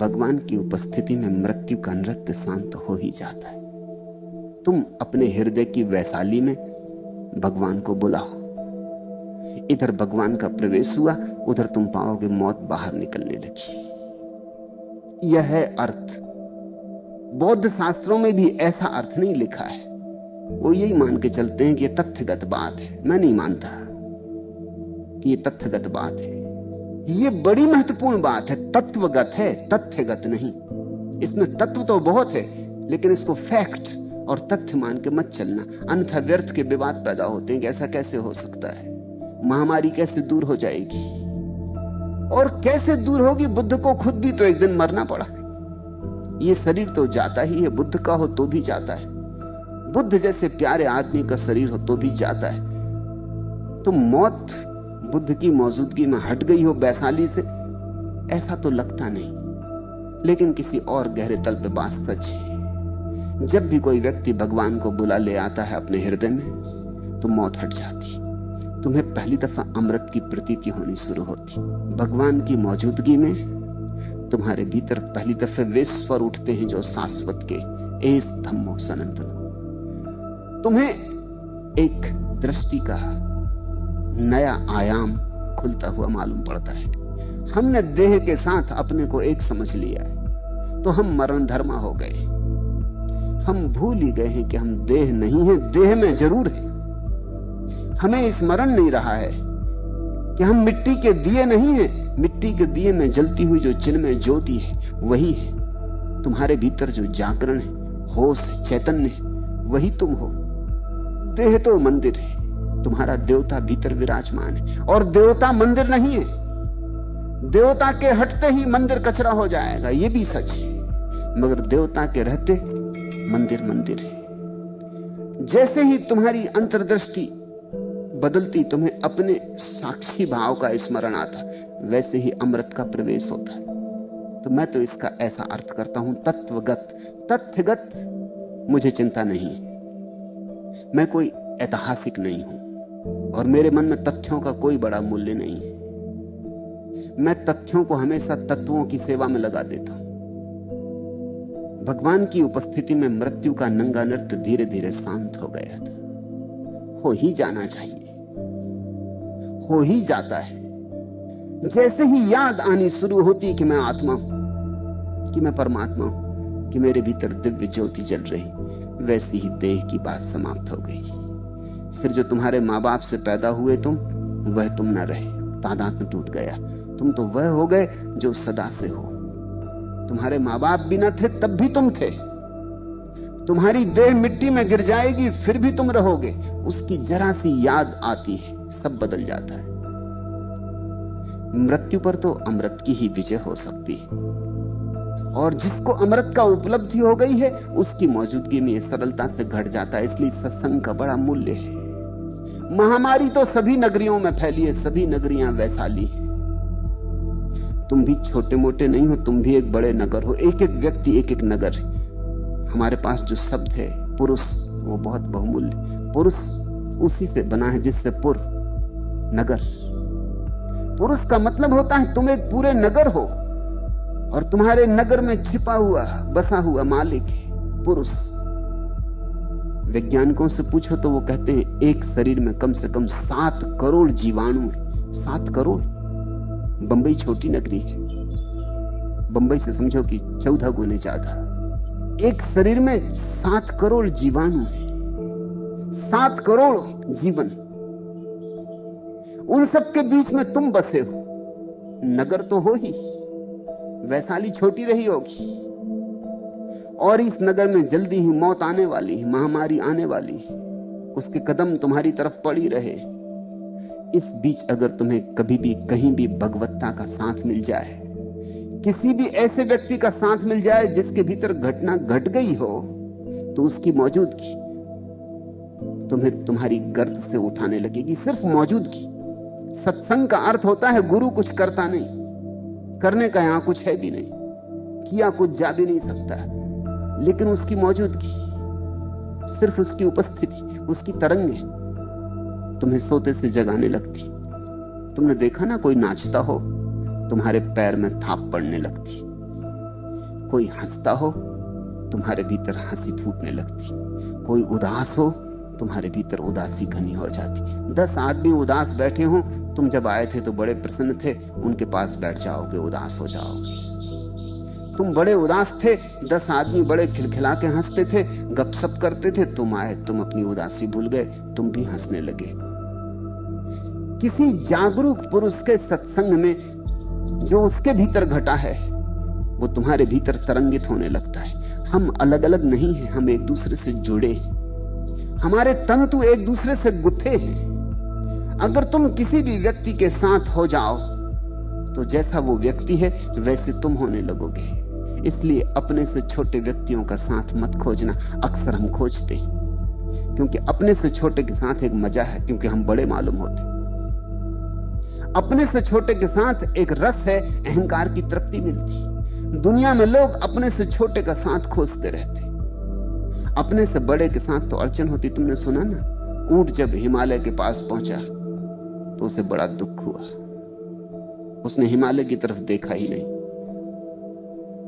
भगवान की उपस्थिति में मृत्यु का नृत्य शांत हो ही जाता है। तुम अपने हृदय की वैशाली में भगवान को बुलाओ। इधर भगवान का प्रवेश हुआ, उधर तुम पाओगे मौत बाहर निकलने लगी। यह है अर्थ। बौद्ध शास्त्रों में भी ऐसा अर्थ नहीं लिखा है। वो यही मान के चलते हैं कि यह तथ्यगत बात है। मैं नहीं मानता कि यह तथ्यगत बात है। यह बड़ी महत्वपूर्ण बात है। तत्वगत है, तथ्यगत नहीं। इसमें तत्व तो बहुत है, लेकिन इसको फैक्ट और तथ्य मान के मत चलना, अन्यथा व्यर्थ के विवाद पैदा होते हैं कि ऐसा कैसे हो सकता है, महामारी कैसे दूर हो जाएगी। और कैसे दूर होगी? बुद्ध को खुद भी तो एक दिन मरना पड़ा। ये शरीर तो जाता ही है, बुद्ध का हो तो भी जाता है, बुद्ध जैसे प्यारे आदमी का शरीर हो तो भी जाता है। तो मौत बुद्ध की मौजूदगी में हट गई हो वैशाली से, ऐसा तो लगता नहीं, लेकिन किसी और गहरे तल पे बात सच है। जब भी कोई व्यक्ति भगवान को बुला ले आता है अपने हृदय में, तो मौत हट जाती। तुम्हें पहली दफा अमृत की प्रतीति होनी शुरू होती। भगवान की मौजूदगी में तुम्हारे भीतर पहली दफे वे स्वर उठते हैं जो शाश्वत के, एस धम्मो सनातन। तुम्हें एक दृष्टि का नया आयाम खुलता हुआ मालूम पड़ता है। हमने देह के साथ अपने को एक समझ लिया है, तो हम मरण धर्मा हो गए। हम भूल ही गए हैं कि हम देह नहीं हैं, देह में जरूर है। हमें स्मरण नहीं रहा है कि हम मिट्टी के दिए नहीं हैं। मिट्टी के दिए में जलती हुई जो चिन्मय ज्योति है, वही है। तुम्हारे भीतर जो जागरण है, होश है, चैतन्य है, वही तुम हो। देह तो मंदिर है, तुम्हारा देवता भीतर विराजमान है। और देवता मंदिर नहीं है। देवता के हटते ही मंदिर कचरा हो जाएगा, यह भी सच है, मगर देवता के रहते मंदिर मंदिर है। जैसे ही तुम्हारी अंतर्दृष्टि बदलती, तुम्हें अपने साक्षी भाव का स्मरण आता, वैसे ही अमृत का प्रवेश होता है। तो मैं तो इसका ऐसा अर्थ करता हूं, तत्वगत। तथ्यगत मुझे चिंता नहीं। मैं कोई ऐतिहासिक नहीं हूं और मेरे मन में तथ्यों का कोई बड़ा मूल्य नहीं है। मैं तथ्यों को हमेशा तत्वों की सेवा में लगा देता हूं। भगवान की उपस्थिति में मृत्यु का नंगा नृत्य धीरे धीरे शांत हो गया था। हो ही जाना चाहिए, हो ही जाता है। जैसे ही याद आनी शुरू होती कि मैं आत्मा हूं, कि मैं परमात्मा हूं, कि मेरे भीतर दिव्य ज्योति जल रही, वैसी ही देह की बात समाप्त हो गई। फिर जो तुम्हारे मां बाप से पैदा हुए तुम, वह तुम न रहे, तादात्म्य टूट गया। तुम तो वह हो गए जो सदा से हो। तुम्हारे मां बाप भी न थे, तब भी तुम थे। तुम्हारी देह मिट्टी में गिर जाएगी, फिर भी तुम रहोगे। उसकी जरा सी याद आती है, सब बदल जाता है। मृत्यु पर तो अमृत की ही विजय हो सकती है, और जिसको अमृत का उपलब्धि हो गई है, उसकी मौजूदगी में सरलता से घट जाता है। इसलिए सत्संग का बड़ा मूल्य है। महामारी तो सभी नगरियों में फैली है, सभी नगरियां वैशाली है। तुम भी छोटे मोटे नहीं हो, तुम भी एक बड़े नगर हो। एक एक व्यक्ति एक एक नगर है। हमारे पास जो शब्द है पुरुष, वो बहुत बहुमूल्य। पुरुष उसी से बना है जिससे पुर, नगर। पुरुष का मतलब होता है तुम एक पूरे नगर हो, और तुम्हारे नगर में छिपा हुआ, बसा हुआ मालिक है पुरुष। वैज्ञानिकों से पूछो तो वो कहते हैं एक शरीर में कम से कम 7 करोड़ जीवाणु है। 7 करोड़। बंबई छोटी नगरी है, बंबई से समझो कि 14 गुने ज्यादा। एक शरीर में 7 करोड़ जीवाणु है, 7 करोड़ जीवन। उन सब के बीच में तुम बसे हो। नगर तो हो ही, वैशाली छोटी रही होगी, और इस नगर में जल्दी ही मौत आने वाली है, महामारी आने वाली है। उसके कदम तुम्हारी तरफ पड़ी रहे। इस बीच अगर तुम्हें कभी भी कहीं भी भगवत्ता का साथ मिल जाए, किसी भी ऐसे व्यक्ति का साथ मिल जाए जिसके भीतर घटना घट गई हो, तो उसकी मौजूदगी तुम्हें तुम्हारी गर्द से उठाने लगेगी। सिर्फ मौजूदगी। सत्संग का अर्थ होता है गुरु कुछ करता नहीं, करने का यहां कुछ है भी नहीं, किया कुछ जा भी नहीं सकता, लेकिन उसकी मौजूदगी, सिर्फ उसकी उपस्थिति, उसकी तरंगें तुम्हें सोते से जगाने लगती। तुमने देखा ना, कोई नाचता हो, तुम्हारे पैर में थाप पड़ने लगती, कोई हंसता हो, तुम्हारे भीतर हंसी फूटने लगती। कोई उदास हो, तुम्हारे भीतर उदासी घनी हो जाती। 10 आदमी उदास बैठे हो, तुम जब आए थे तो बड़े प्रसन्न थे, उनके पास बैठ जाओगे, उदास हो जाओगे। तुम बड़े उदास थे, 10 आदमी बड़े खिलखिला के हंसते थे, गपशप करते थे, तुम आए, तुम अपनी उदासी भूल गए, तुम भी हंसने लगे। किसी जागरूक पुरुष के सत्संग में जो उसके भीतर घटा है, वो तुम्हारे भीतर तरंगित होने लगता है। हम अलग अलग नहीं हैं, हम एक दूसरे से जुड़े हैं, हमारे तंतु एक दूसरे से गुथे हैं। अगर तुम किसी भी व्यक्ति के साथ हो जाओ तो जैसा वो व्यक्ति है वैसे तुम होने लगोगे। इसलिए अपने से छोटे व्यक्तियों का साथ मत खोजना। अक्सर हम खोजते हैं क्योंकि अपने से छोटे के साथ एक मजा है, क्योंकि हम बड़े मालूम होते। अपने से छोटे के साथ एक रस है, अहंकार की तृप्ति मिलती। दुनिया में लोग अपने से छोटे का साथ खोजते रहते, अपने से बड़े के साथ तो अड़चन होती। तुमने सुना ना, ऊंट जब हिमालय के पास पहुंचा तो उसे बड़ा दुख हुआ। उसने हिमालय की तरफ देखा ही नहीं,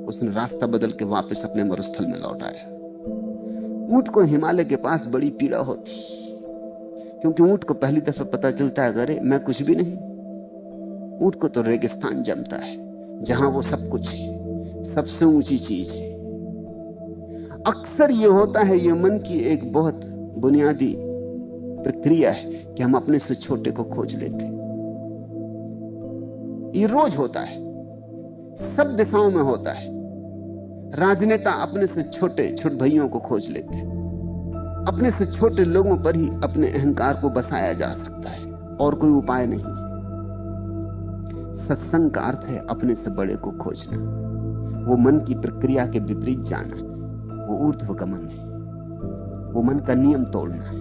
उसने रास्ता बदल के वापस अपने मरुस्थल में लौट आया। ऊंट को हिमालय के पास बड़ी पीड़ा होती, क्योंकि ऊंट को पहली दफा पता चलता है अरे मैं कुछ भी नहीं। ऊंट को तो रेगिस्तान जमता है, जहां वो सब कुछ है, सबसे ऊंची चीज है। अक्सर ये होता है, ये मन की एक बहुत बुनियादी प्रक्रिया है कि हम अपने से छोटे को खोज लेते। ये रोज होता है, सब दिशाओं में होता है। राजनेता अपने से छोटे छोटे भाइयों को खोज लेते। अपने से छोटे लोगों पर ही अपने अहंकार को बसाया जा सकता है, और कोई उपाय नहीं। सत्संग का अर्थ है अपने से बड़े को खोजना, वो मन की प्रक्रिया के विपरीत जाना, वो ऊर्ध्वगमन है, वो मन का नियम तोड़ना है।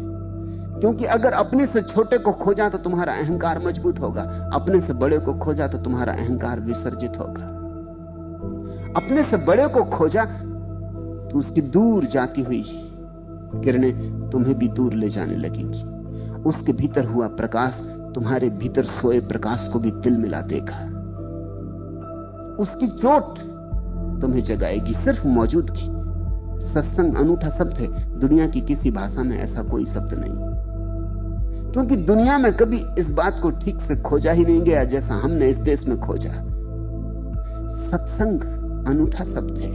क्योंकि अगर अपने से छोटे को खोजा तो तुम्हारा अहंकार मजबूत होगा, अपने से बड़े को खोजा तो तुम्हारा अहंकार विसर्जित होगा। अपने से बड़े को खोजा तो उसकी दूर जाती हुई किरणें तुम्हें भी दूर ले जाने लगेंगी। उसके भीतर हुआ प्रकाश तुम्हारे भीतर सोए प्रकाश को भी तिल मिला देगा। उसकी चोट तुम्हें जगाएगी, सिर्फ मौजूदगी। सत्संग अनूठा शब्द है, दुनिया की किसी भाषा में ऐसा कोई शब्द नहीं, क्योंकि दुनिया में कभी इस बात को ठीक से खोजा ही नहीं गया जैसा हमने इस देश में खोजा। सत्संग अनूठा शब्द है,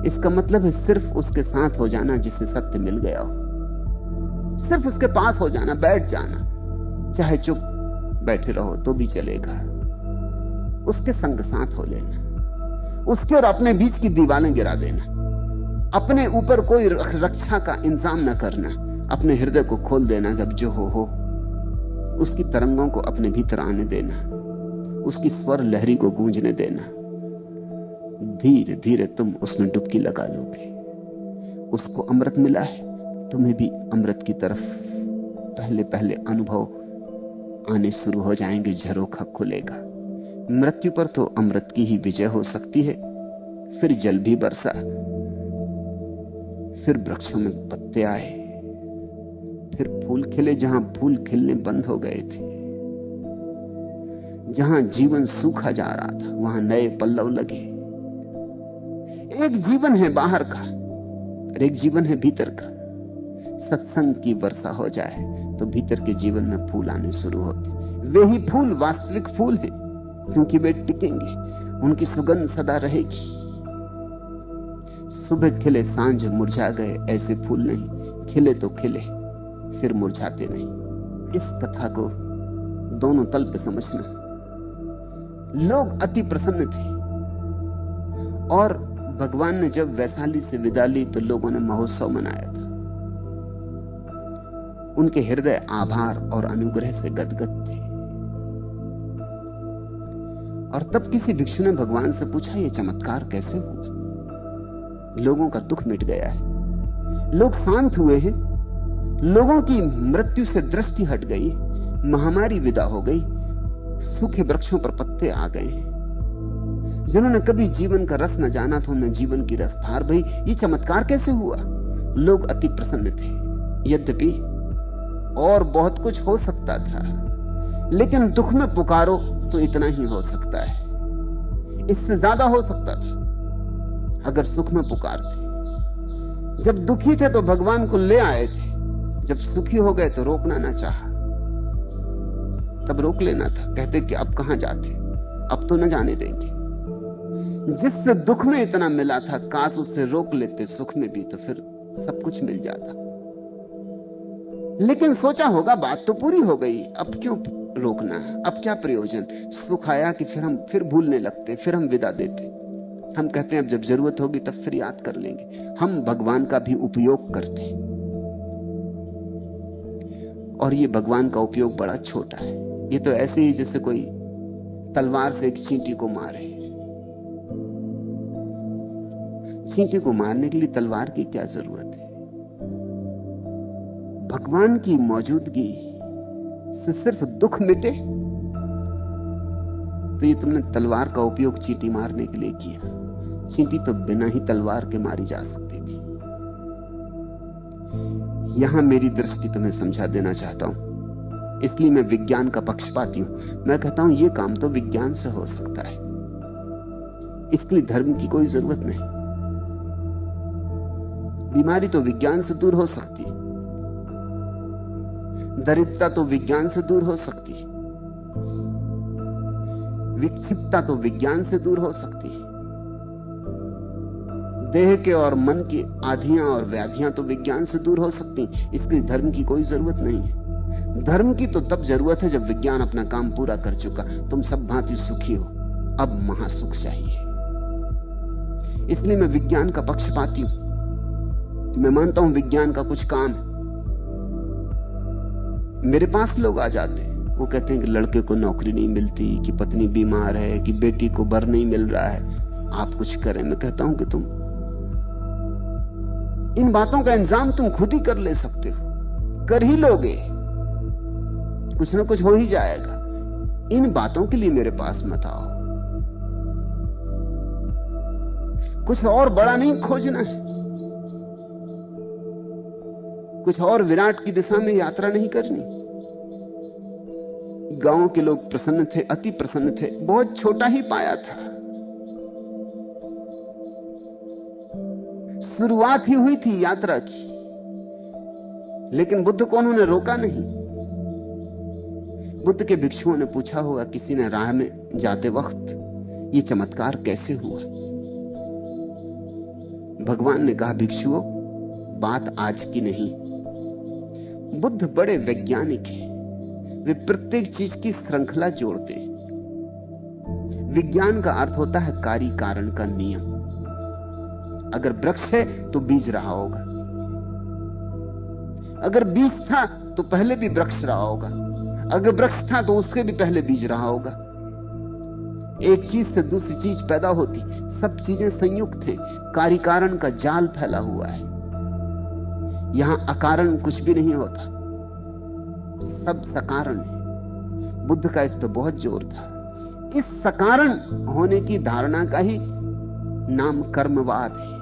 इसका मतलब है सिर्फ उसके साथ हो जाना जिससे सत्य मिल गया हो, सिर्फ उसके पास हो जाना, बैठ जाना, चाहे चुप बैठे रहो तो भी चलेगा। उसके संग साथ हो लेना, उसके और अपने बीच की दीवारें गिरा देना, अपने ऊपर कोई रक्षा का इंतजाम न करना, अपने हृदय को खोल देना कि अब जो हो। उसकी तरंगों को अपने भीतर आने देना, उसकी स्वर लहरी को गूंजने देना। धीरे धीरे तुम उसमें डुबकी लगा लोगे। उसको अमृत मिला है, तुम्हें भी अमृत की तरफ पहले पहले अनुभव आने शुरू हो जाएंगे, झरोखा खुलेगा। मृत्यु पर तो अमृत की ही विजय हो सकती है। फिर जल भी बरसा, फिर वृक्षों में पत्ते आए, फिर फूल खिले जहां फूल खिलने बंद हो गए थे। जहां जीवन सूखा जा रहा था वहां नए पल्लव लगे। एक जीवन है बाहर का और एक जीवन है भीतर का। सत्संग की वर्षा हो जाए तो भीतर के जीवन में फूल आने शुरू होते। वे ही फूल वास्तविक फूल हैं, क्योंकि वे टिकेंगे, उनकी सुगंध सदा रहेगी। सुबह खिले सांझ मुरझा गए, ऐसे फूल नहीं, खिले तो खिले फिर मुरझाते नहीं। इस कथा को दोनों तल पे समझना। लोग अति प्रसन्न थे और भगवान ने जब वैशाली से विदा ली तो लोगों ने महोत्सव मनाया था। उनके हृदय आभार और अनुग्रह से गदगद थे। और तब किसी भिक्षु ने भगवान से पूछा, यह चमत्कार कैसे हुआ? लोगों का दुख मिट गया है, लोग शांत हुए हैं, लोगों की मृत्यु से दृष्टि हट गई, महामारी विदा हो गई, सूखे वृक्षों पर पत्ते आ गए हैं। जिन्होंने कभी जीवन का रस न जाना था उन्हें जीवन की रसधार भई। ये चमत्कार कैसे हुआ? लोग अति प्रसन्न थे। यद्यपि और बहुत कुछ हो सकता था, लेकिन दुख में पुकारो तो इतना ही हो सकता है, इससे ज्यादा हो सकता था। अगर सुख में पुकारते। जब दुखी थे तो भगवान को ले आए थे, जब सुखी हो गए तो रोकना ना चाहा। तब रोक लेना था, कहते कि अब कहां जाते, अब तो न जाने देंगे। जिससे दुख में इतना मिला था, काश उससे रोक लेते सुख में भी, तो फिर सब कुछ मिल जाता। लेकिन सोचा होगा बात तो पूरी हो गई, अब क्यों रोकना, अब क्या प्रयोजन। सुख आया कि फिर हम फिर भूलने लगते, फिर हम विदा देते। हम कहते हैं अब जब जरूरत होगी तब फिर याद कर लेंगे। हम भगवान का भी उपयोग करते हैं, और ये भगवान का उपयोग बड़ा छोटा है। ये तो ऐसे ही जैसे कोई तलवार से एक चींटी को मारे। चींटी को मारने के लिए तलवार की क्या जरूरत है। भगवान की मौजूदगी से सिर्फ दुख मिटे तो ये तुमने तलवार का उपयोग चींटी मारने के लिए किया। चींटी तो बिना ही तलवार के मारी जा सकती थी। यहां मेरी दृष्टि तुम्हें समझा देना चाहता हूं, इसलिए मैं विज्ञान का पक्षपाती हूं। मैं कहता हूं यह काम तो विज्ञान से हो सकता है, इसलिए धर्म की कोई जरूरत नहीं। बीमारी तो विज्ञान से दूर हो सकती है, दरिद्रता तो विज्ञान से दूर हो सकती है, विक्षिप्तता तो विज्ञान से दूर हो सकती है, देह के और मन की आधियां और व्याधियां तो विज्ञान से दूर हो सकती हैं। इसलिए धर्म की कोई जरूरत नहीं है। धर्म की तो तब जरूरत है जब विज्ञान अपना काम पूरा कर चुका, तुम सब भांति सुखी हो, अब महासुख चाहिए। इसलिए मैं विज्ञान का पक्षपाती हूं। मैं मानता हूं विज्ञान का कुछ काम है। मेरे पास लोग आ जाते, वो कहते हैं कि लड़के को नौकरी नहीं मिलती, कि पत्नी बीमार है, कि बेटी को बर नहीं मिल रहा है, आप कुछ करें। मैं कहता हूं कि तुम इन बातों का इंतजाम तुम खुद ही कर ले सकते हो, कर ही लोगे, कुछ ना कुछ हो ही जाएगा। इन बातों के लिए मेरे पास मत आओ। कुछ और बड़ा नहीं खोजना है, कुछ और विराट की दिशा में यात्रा नहीं करनी। गांव के लोग प्रसन्न थे, अति प्रसन्न थे, बहुत छोटा ही पाया था, शुरुआत ही हुई थी यात्रा की, लेकिन बुद्ध को उन्होंने रोका नहीं। बुद्ध के भिक्षुओं ने पूछा होगा, किसी ने राह में जाते वक्त, ये चमत्कार कैसे हुआ। भगवान ने कहा, भिक्षुओं बात आज की नहीं। बुद्ध बड़े वैज्ञानिक हैं, वे प्रत्येक चीज की श्रृंखला जोड़ते हैं। विज्ञान का अर्थ होता है कार्य कारण का नियम। अगर वृक्ष है तो बीज रहा होगा, अगर बीज था तो पहले भी वृक्ष रहा होगा, अगर वृक्ष था तो उसके भी पहले बीज रहा होगा। एक चीज से दूसरी चीज पैदा होती, सब चीजें संयुक्त हैं, कार्य कारण का जाल फैला हुआ है। यहां अकारण कुछ भी नहीं होता, सब सकारण है। बुद्ध का इस पर बहुत जोर था। इस सकारण होने की धारणा का ही नाम कर्मवाद है।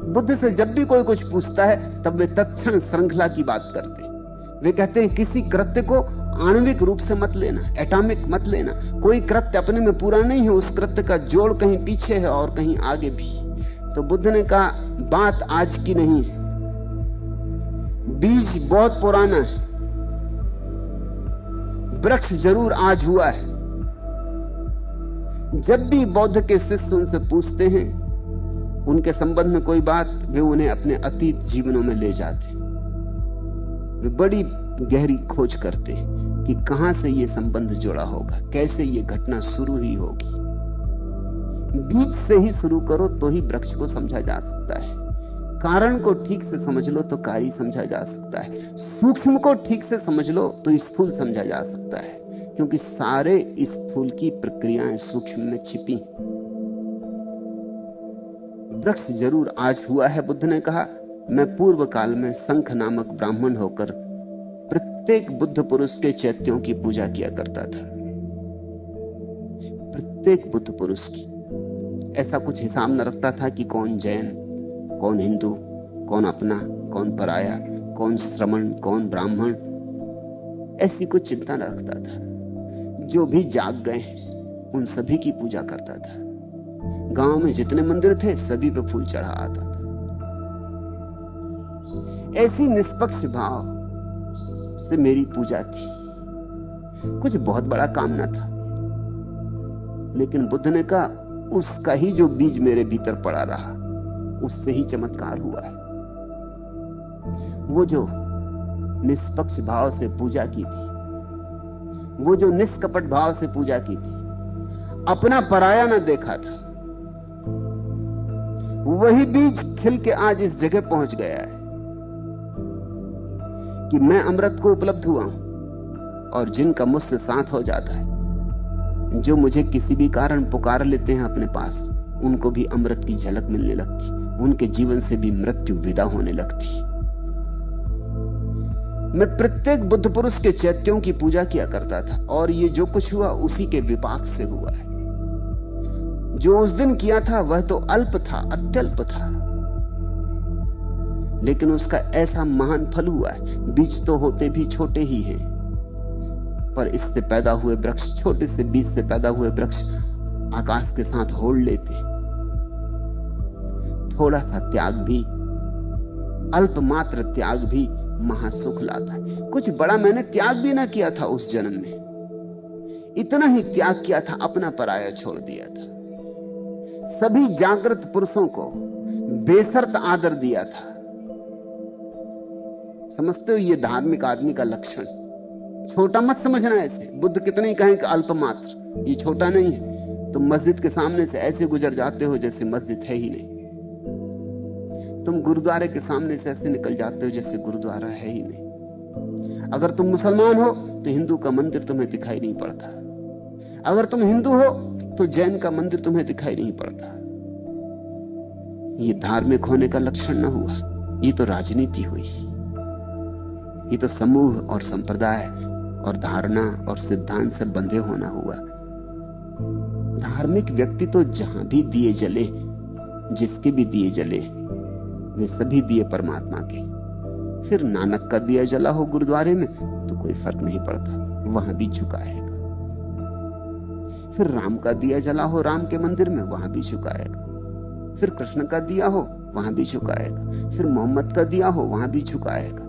बुद्ध से जब भी कोई कुछ पूछता है तब वे तत्क्षण श्रृंखला की बात करते हैं। वे कहते हैं किसी कृत्य को आणविक रूप से मत लेना, एटॉमिक मत लेना। कोई कृत्य अपने में पूरा नहीं है, उस कृत्य का जोड़ कहीं पीछे है और कहीं आगे भी। तो बुद्ध ने कहा, बात आज की नहीं है, बीज बहुत पुराना है, वृक्ष जरूर आज हुआ है। जब भी बौद्ध के शिष्य उनसे पूछते हैं उनके संबंध में कोई बात, वे उन्हें अपने अतीत जीवनों में ले जाते। वे बड़ी गहरी खोज करते कि कहां से यह संबंध जुड़ा होगा, कैसे यह घटना शुरू ही होगी। बीज से ही शुरू करो तो ही वृक्ष को समझा जा सकता है। कारण को ठीक से समझ लो तो कार्य समझा जा सकता है। सूक्ष्म को ठीक से समझ लो तो स्थूल समझा जा सकता है, क्योंकि सारे स्थूल की प्रक्रियाएं सूक्ष्म में छिपी। वृक्ष जरूर आज हुआ है। बुद्ध ने कहा, मैं पूर्व काल में शंख नामक ब्राह्मण होकर प्रत्येक बुद्ध पुरुष के चैत्यों की पूजा किया करता था। प्रत्येक बुद्ध पुरुष की। ऐसा कुछ हिसाब न रखता था कि कौन जैन, कौन हिंदू, कौन अपना, कौन पराया, कौन श्रमण, कौन ब्राह्मण। ऐसी कुछ चिंता न रखता था। जो भी जाग गए उन सभी की पूजा करता था। गांव में जितने मंदिर थे सभी पे फूल चढ़ा आता था। ऐसी निष्पक्ष भाव से मेरी पूजा थी। कुछ बहुत बड़ा काम ना था, लेकिन बुद्ध ने कहा उसका ही जो बीज मेरे भीतर पड़ा रहा, उससे ही चमत्कार हुआ है। वो जो निष्पक्ष भाव से पूजा की थी, वो जो निष्कपट भाव से पूजा की थी, अपना पराया ना देखा था, वही बीज खिल के आज इस जगह पहुंच गया है कि मैं अमृत को उपलब्ध हुआ हूं, और जिनका मुझसे साथ हो जाता है, जो मुझे किसी भी कारण पुकार लेते हैं अपने पास, उनको भी अमृत की झलक मिलने लगती, उनके जीवन से भी मृत्यु विदा होने लगती। मैं प्रत्येक बुद्ध पुरुष के चैत्यों की पूजा किया करता था, और ये जो कुछ हुआ उसी के विपाक से हुआ है। जो उस दिन किया था वह तो अल्प था, अत्यल्प था, लेकिन उसका ऐसा महान फल हुआ है। बीज तो होते भी छोटे ही हैं, पर इससे पैदा हुए वृक्ष, छोटे से बीज से पैदा हुए वृक्ष आकाश के साथ होड़ लेते। थोड़ा सा त्याग भी, अल्प मात्र त्याग भी महासुख लाता है। कुछ बड़ा मैंने त्याग भी ना किया था उस जन्म में, इतना ही त्याग किया था, अपना पराया छोड़ दिया था। सभी जागृत पुरुषों को बेशर्त आदर दिया था। समझते हो, ये धार्मिक आदमी का लक्षण। छोटा मत समझना ऐसे, बुद्ध कितने ही कहें कि अल्पमात्र, ये छोटा नहीं है। तुम मस्जिद के सामने से ऐसे गुजर जाते हो जैसे मस्जिद है ही नहीं। तुम गुरुद्वारे के सामने से ऐसे निकल जाते हो जैसे गुरुद्वारा है ही नहीं। अगर तुम मुसलमान हो तो हिंदू का मंदिर तुम्हें दिखाई नहीं पड़ता। अगर तुम हिंदू हो तो जैन का मंदिर तुम्हें दिखाई नहीं पड़ता। ये धार्मिक होने का लक्षण न हुआ, ये तो राजनीति हुई। ये तो समूह और संप्रदाय और धारणा और सिद्धांत से बंधे होना हुआ। धार्मिक व्यक्ति तो जहां भी दिए जले, जिसके भी दिए जले, वे सभी दिए परमात्मा के। फिर नानक का दिया जला हो गुरुद्वारे में तो कोई फर्क नहीं पड़ता, वहां भी झुकाएगा। फिर राम का दिया जला हो राम के मंदिर में, वहां भी झुकाएगा। फिर कृष्ण का दिया हो वहां भी झुकाएगा। फिर मोहम्मद का दिया हो वहां भी झुकाएगा।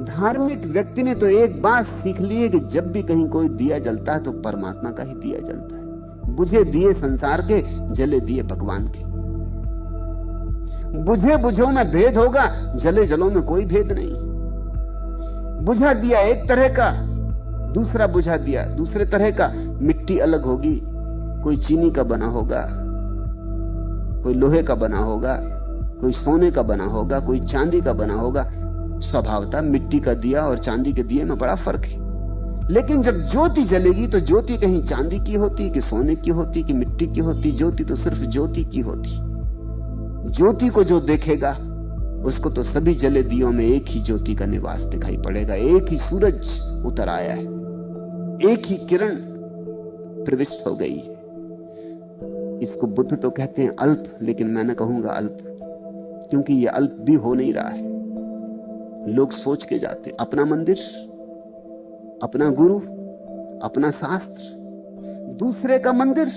धार्मिक व्यक्ति ने तो एक बात सीख ली है कि जब भी कहीं कोई दिया जलता है तो परमात्मा का ही दिया जलता है। बुझे दिए संसार के, जले दिए भगवान के। बुझे बुझो में भेद होगा, जले जलो में कोई भेद नहीं। बुझा दिया एक तरह का, दूसरा बुझा दिया दूसरे तरह का। मिट्टी अलग होगी, कोई चीनी का बना होगा, कोई लोहे का बना होगा, कोई सोने का बना होगा, कोई चांदी का बना होगा। स्वभावतः मिट्टी का दिया और चांदी के दिए में बड़ा फर्क है। लेकिन जब ज्योति जलेगी तो ज्योति कहीं चांदी की होती कि सोने की होती कि मिट्टी की होती? ज्योति तो सिर्फ ज्योति की होती। ज्योति को जो देखेगा उसको तो सभी जले दियों में एक ही ज्योति का निवास दिखाई पड़ेगा। एक ही सूरज उतर आया है, एक ही किरण प्रविष्ट हो गई है। इसको बुद्ध तो कहते हैं अल्प, लेकिन मैं न कहूंगा अल्प, क्योंकि यह अल्प भी हो नहीं रहा है। लोग सोच के जाते अपना मंदिर, अपना गुरु, अपना शास्त्र। दूसरे का मंदिर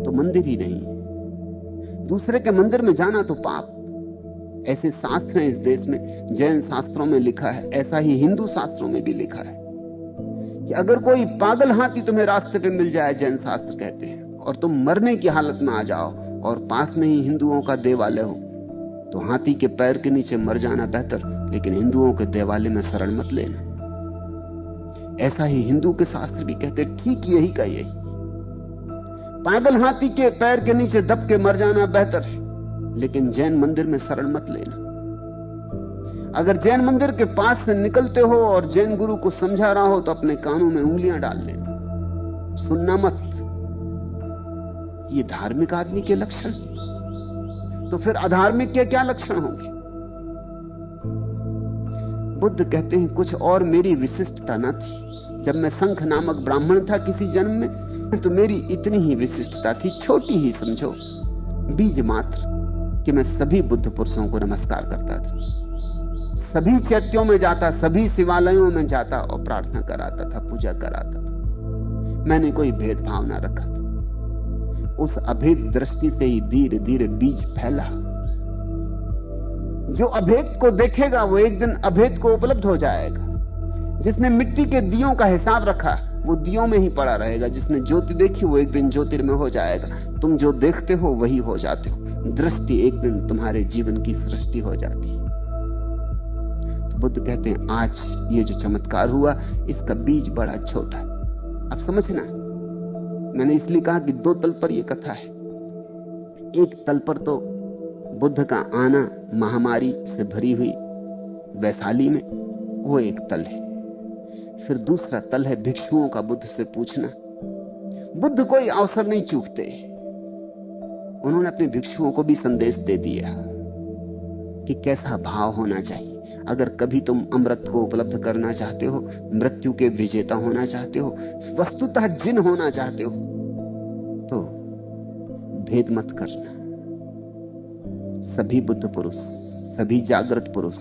तो मंदिर ही नहीं, दूसरे के मंदिर में जाना तो पाप। ऐसे शास्त्र हैं इस देश में, जैन शास्त्रों में लिखा है, ऐसा ही हिंदू शास्त्रों में भी लिखा है कि अगर कोई पागल हाथी तुम्हें रास्ते पे मिल जाए, जैन शास्त्र कहते हैं, और तुम मरने की हालत में आ जाओ और पास में ही हिंदुओं का देवालय हो, तो हाथी के पैर के नीचे मर जाना बेहतर, लेकिन हिंदुओं के देवालय में शरण मत लेना। ऐसा ही हिंदू के शास्त्र भी कहते, ठीक यही का यही। पागल हाथी के पैर के नीचे दब के मर जाना बेहतर है, लेकिन जैन मंदिर में शरण मत लेना। अगर जैन मंदिर के पास से निकलते हो और जैन गुरु को समझा रहा हो तो अपने कानों में उंगलियां डाल लेना, सुनना मत। ये धार्मिक आदमी के लक्षण, तो फिर अधार्मिक के क्या लक्षण होंगे? बुद्ध कहते हैं कुछ और मेरी विशिष्टता न थी। जब मैं शंख नामक ब्राह्मण था किसी जन्म में, तो मेरी इतनी ही विशिष्टता थी, छोटी ही समझो, बीज मात्र, कि मैं सभी बुद्ध पुरुषों को नमस्कार करता था, सभी चैत्यों में जाता, सभी शिवालयों में जाता और प्रार्थना कराता था, पूजा कराता था। मैंने कोई भेदभाव ना रखा था। उस अभेद दृष्टि से ही धीरे धीरे बीज फैला। जो अभेद को देखेगा वो एक दिन अभेद को उपलब्ध हो जाएगा। जिसने मिट्टी के दियों का हिसाब रखा वो दियों में ही पड़ा रहेगा। जिसने ज्योति देखी वो एक दिन ज्योतिर्मय हो जाएगा। तुम जो देखते हो वही हो जाते हो। दृष्टि एक दिन तुम्हारे जीवन की सृष्टि हो जाती है। तो बुद्ध कहते हैं आज ये जो चमत्कार हुआ इसका बीज बड़ा छोटा है। अब समझना, मैंने इसलिए कहा कि दो तल पर यह कथा है। एक तल पर तो बुद्ध का आना महामारी से भरी हुई वैशाली में, वो एक तल है। फिर दूसरा तल है भिक्षुओं का बुद्ध से पूछना। बुद्ध कोई अवसर नहीं चूकते। उन्होंने अपने भिक्षुओं को भी संदेश दे दिया कि कैसा भाव होना चाहिए। अगर कभी तुम अमृत को उपलब्ध करना चाहते हो, मृत्यु के विजेता होना चाहते हो, वस्तुतः जिन होना चाहते हो, तो भेद मत करना। सभी बुद्ध पुरुष, सभी जागृत पुरुष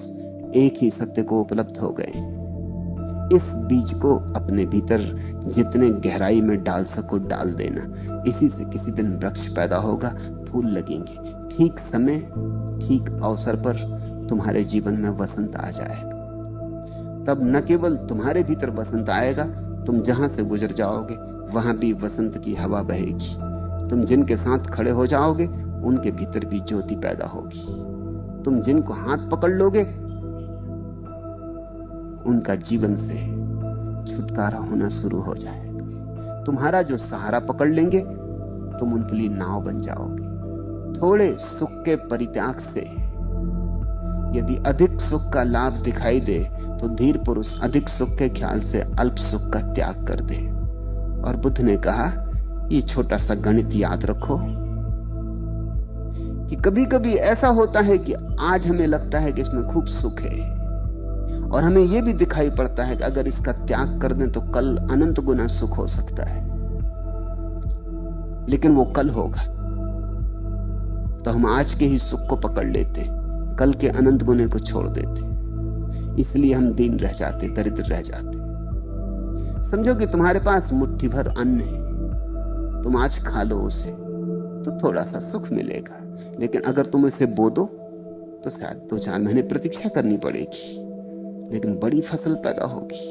एक ही सत्य को उपलब्ध हो गए। इस बीज को अपने भीतर जितने गहराई में डाल सको डाल देना। इसी से किसी दिन वृक्ष पैदा होगा, फूल लगेंगे। ठीक समय, ठीक अवसर पर तुम्हारे जीवन में वसंत आ जाएगा। तब न केवल तुम्हारे भीतर वसंत आएगा, तुम जहां से गुजर जाओगे वहां भी वसंत की हवा बहेगी। तुम जिनके साथ खड़े हो जाओगे उनके भीतर भी ज्योति पैदा होगी। तुम जिनको हाथ पकड़ लोगे उनका जीवन से छुटकारा होना शुरू हो जाएगा। तुम्हारा जो सहारा पकड़ लेंगे तुम उनके लिए नाव बन जाओगे। थोड़े सुख के परित्याग से यदि अधिक सुख का लाभ दिखाई दे तो धीर पुरुष अधिक सुख के ख्याल से अल्प सुख का त्याग कर दे। और बुद्ध ने कहा ये छोटा सा गणित याद रखो कि कभी कभी ऐसा होता है कि आज हमें लगता है कि इसमें खूब सुख है और हमें यह भी दिखाई पड़ता है कि अगर इसका त्याग कर दें तो कल अनंत गुना सुख हो सकता है। लेकिन वो कल होगा तो हम आज के ही सुख को पकड़ लेते, कल के अनंत गुने को छोड़ देते। इसलिए हम दीन रह जाते, दरिद्र रह जाते। समझो कि तुम्हारे पास मुट्ठी भर अन्न है, तुम आज खा लो उसे तो थोड़ा सा सुख मिलेगा। लेकिन अगर तुम इसे बो दो तो शायद 2-4 महीने प्रतीक्षा करनी पड़ेगी, लेकिन बड़ी फसल पैदा होगी,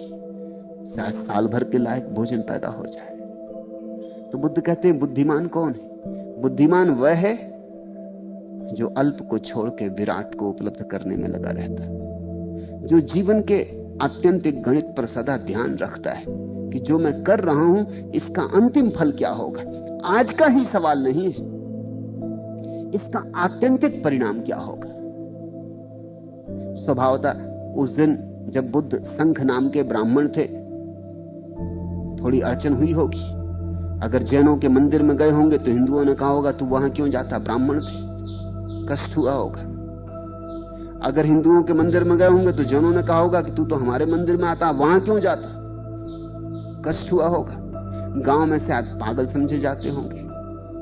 शायद साल भर के लायक भोजन पैदा हो जाए। तो बुद्ध कहते हैं बुद्धिमान कौन है? बुद्धिमान वह है जो अल्प को छोड़ के विराट को उपलब्ध करने में लगा रहता है, जो जीवन के आत्यंतिक गणित पर सदा ध्यान रखता है कि जो मैं कर रहा हूं इसका अंतिम फल क्या होगा। आज का ही सवाल नहीं है, इसका आत्यंतिक परिणाम क्या होगा। स्वभावतः उस दिन जब बुद्ध संघ नाम के ब्राह्मण थे थोड़ी अड़चन हुई होगी। अगर जैनों के मंदिर में गए होंगे तो हिंदुओं ने कहा होगा तू वहां क्यों जाता, ब्राह्मण थे, कष्ट हुआ होगा। अगर हिंदुओं के मंदिर में गए होंगे तो जैनों ने कहा होगा कि तू तो हमारे मंदिर में आता, वहां क्यों जाता, कष्ट हुआ होगा। गांव में शायद पागल समझे जाते होंगे।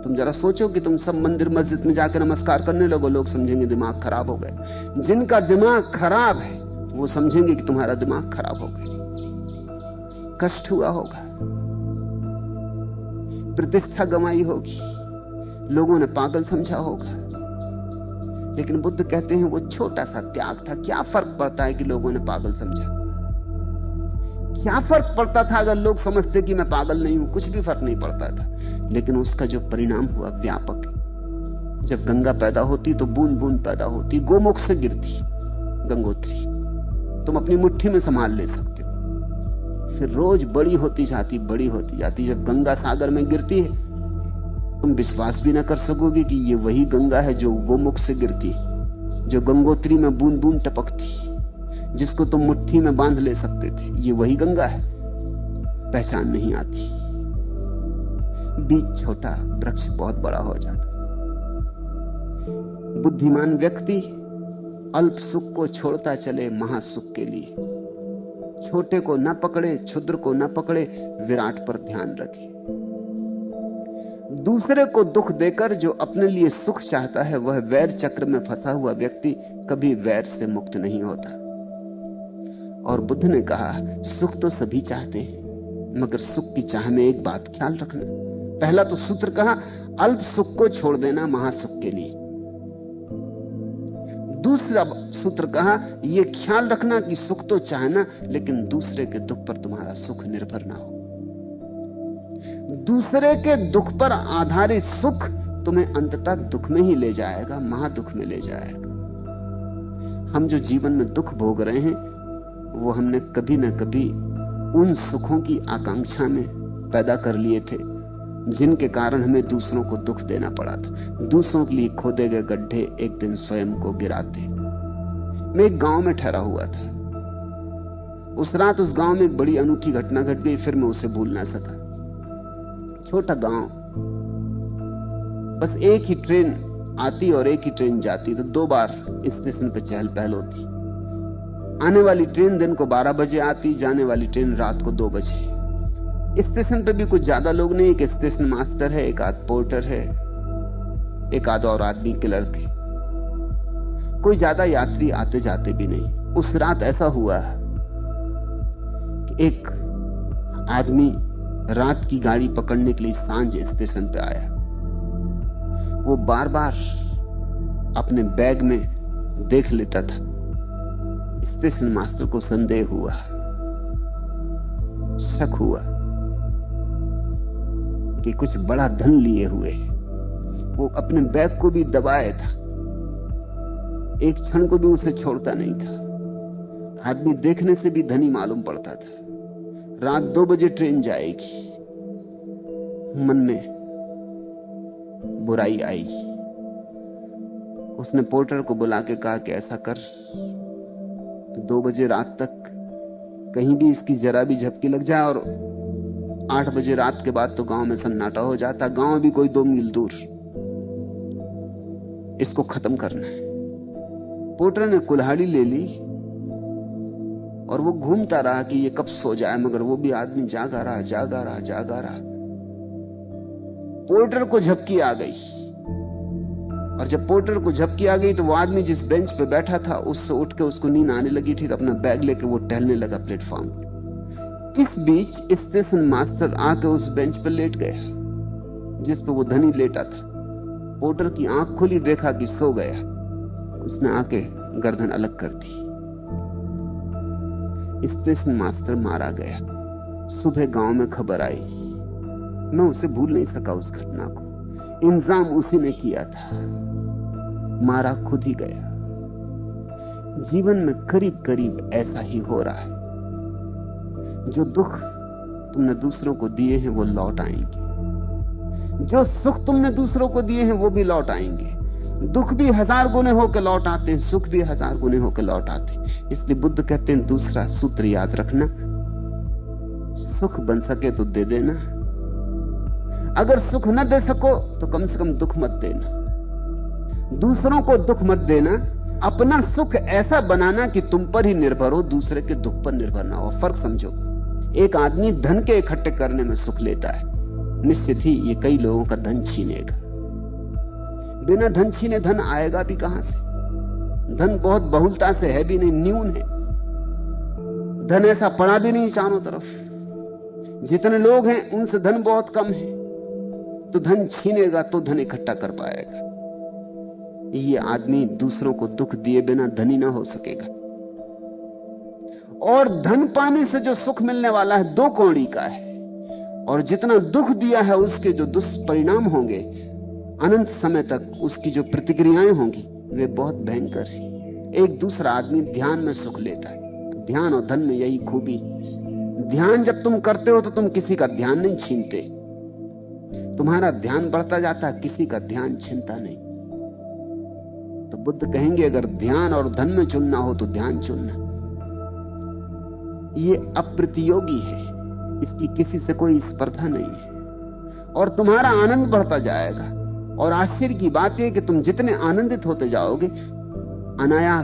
तुम जरा सोचो कि तुम सब मंदिर मस्जिद में जाकर नमस्कार करने लगो, लोग समझेंगे दिमाग खराब हो गए। जिनका दिमाग खराब है वो समझेंगे कि तुम्हारा दिमाग खराब हो गया। कष्ट हुआ होगा, प्रतिष्ठा गंवाई होगी, लोगों ने पागल समझा होगा। लेकिन बुद्ध कहते हैं वो छोटा सा त्याग था। क्या फर्क पड़ता है कि लोगों ने पागल समझा? क्या फर्क पड़ता था अगर लोग समझते कि मैं पागल नहीं हूं? कुछ भी फर्क नहीं पड़ता था। लेकिन उसका जो परिणाम हुआ व्यापक है। जब गंगा पैदा होती तो बूंद बूंद पैदा होती, गोमुख से गिरती गंगोत्री, तुम अपनी मुट्ठी में संभाल ले सकते हो। फिर रोज बड़ी होती जाती, बड़ी होती जाती। जब गंगा सागर में गिरती है तुम विश्वास भी ना कर सकोगे कि ये वही गंगा है जो गोमुख से गिरती, जो गंगोत्री में बूंद बूंद टपकती, जिसको तुम मुट्ठी में बांध ले सकते थे। ये वही गंगा है, पहचान नहीं आती। बीज छोटा, वृक्ष बहुत बड़ा हो जाता। बुद्धिमान व्यक्ति अल्प सुख को छोड़ता चले महासुख के लिए। छोटे को न पकड़े, क्षुद्र को न पकड़े, विराट पर ध्यान रखे। दूसरे को दुख देकर जो अपने लिए सुख चाहता है वह वैर चक्र में फंसा हुआ व्यक्ति कभी वैर से मुक्त नहीं होता। और बुद्ध ने कहा सुख तो सभी चाहते हैं, मगर सुख की चाह में एक बात ख्याल रखना, पहला तो सूत्र कहा, अल्प सुख को छोड़ देना महासुख के लिए। दूसरा सूत्र कहा, यह ख्याल रखना कि सुख तो चाहना, लेकिन दूसरे के दुख पर तुम्हारा सुख निर्भर ना हो। दूसरे के दुख पर आधारित सुख तुम्हें अंततः दुख में ही ले जाएगा, महादुख में ले जाएगा। हम जो जीवन में दुख भोग रहे हैं, वो हमने कभी ना कभी उन सुखों की आकांक्षा में पैदा कर लिए थे जिनके कारण हमें दूसरों को दुख देना पड़ा था। दूसरों के लिए खोदे गए गड्ढे एक दिन स्वयं को गिराते। मैं एक गांव में ठहरा हुआ था। उस रात उस गांव में एक बड़ी अनूठी घटना घट गई, फिर मैं उसे भूल ना सका। छोटा गांव, बस एक ही ट्रेन आती और एक ही ट्रेन जाती, तो 2 बार स्टेशन पे चहल पहल होती। आने वाली ट्रेन दिन को 12 बजे आती, जाने वाली ट्रेन रात को 2 बजे। स्टेशन पे भी कुछ ज्यादा लोग नहीं, एक स्टेशन मास्टर है, एक आध पोर्टर है, एक आध और आदमी क्लर्क है। कोई ज्यादा यात्री आते जाते भी नहीं। उस रात ऐसा हुआ कि एक आदमी रात की गाड़ी पकड़ने के लिए सांझ स्टेशन पे आया। वो बार बार अपने बैग में देख लेता था। स्टेशन मास्टर को संदेह हुआ, शक हुआ कि कुछ बड़ा धन लिए हुए। वो अपने बैग को भी दबाए था, एक क्षण को भी उसे छोड़ता नहीं था। आदमी देखने से भी धनी मालूम पड़ता था। रात 2 बजे ट्रेन जाएगी, मन में बुराई आई। उसने पोर्टर को बुला के कहा कि ऐसा कर, 2 बजे रात तक कहीं भी इसकी जरा भी झपकी लग जाए, और 8 बजे रात के बाद तो गांव में सन्नाटा हो जाता। गांव भी कोई 2 मील दूर। इसको खत्म करना है। पोर्टर ने कुल्हाड़ी ले ली और वो घूमता रहा कि ये कब सो जाए, मगर वो भी आदमी जागा रहा। पोर्टर को झपकी आ गई, और जब पोर्टर को झपकी आ गई तो वो आदमी जिस बेंच पे बैठा था उससे उठ के उसको नींद आने लगी थी, तो अपना बैग लेके वो टहलने लगा प्लेटफॉर्म पर। इस बीच स्टेशन मास्टर आके उस बेंच पर लेट गया जिस पे वो धनी लेटा था। पोर्टर की आंख खुली, देखा कि सो गया। उसने आके गर्दन अलग कर दी। स्टेशन मास्टर मारा गया। सुबह गांव में खबर आई। मैं उसे भूल नहीं सका उस घटना को। इंतजाम उसी ने किया था, मारा खुद ही गया। जीवन में करीब करीब ऐसा ही हो रहा है। जो दुख तुमने दूसरों को दिए हैं वो लौट आएंगे, जो सुख तुमने दूसरों को दिए हैं वो भी लौट आएंगे। दुख भी 1000 गुने होकर लौट आते हैं, सुख भी 1000 गुने होकर लौट आते हैं। इसलिए बुद्ध कहते हैं, दूसरा सूत्र याद रखना, सुख बन सके तो दे देना, अगर सुख न दे सको तो कम से कम दुख मत देना। दूसरों को दुख मत देना, अपना सुख ऐसा बनाना कि तुम पर ही निर्भर हो, दूसरे के दुख पर निर्भर ना हो। फर्क समझो। एक आदमी धन के इकट्ठे करने में सुख लेता है, निश्चित ही ये कई लोगों का धन छीनेगा। बिना धन छीने धन आएगा भी कहां से? धन बहुत बहुलता से है भी नहीं, न्यून है। धन ऐसा पड़ा भी नहीं चारों तरफ। जितने लोग हैं उनसे धन बहुत कम है, तो धन छीनेगा तो धन इकट्ठा कर पाएगा। ये आदमी दूसरों को दुख दिए बिना धनी ना हो सकेगा। और धन पाने से जो सुख मिलने वाला है 2 कौड़ी का है, और जितना दुख दिया है उसके जो दुष्परिणाम होंगे अनंत समय तक, उसकी जो प्रतिक्रियाएं होंगी वे बहुत भयंकर हैं। एक दूसरा आदमी ध्यान में सुख लेता है। ध्यान और धन में यही खूबी। ध्यान जब तुम करते हो तो तुम किसी का ध्यान नहीं छीनते, तुम्हारा ध्यान बढ़ता जाता है, किसी का ध्यान छीनता नहीं। तो बुद्ध कहेंगे, अगर ध्यान और धन में चुनना हो तो ध्यान चुनना। ये अप्रतियोगी है, इसकी किसी से कोई स्पर्धा नहीं है, और तुम्हारा आनंद बढ़ता जाएगा। और आश्चर्य की बात यह कि तुम जितने आनंदित होते जाओगे, अनायास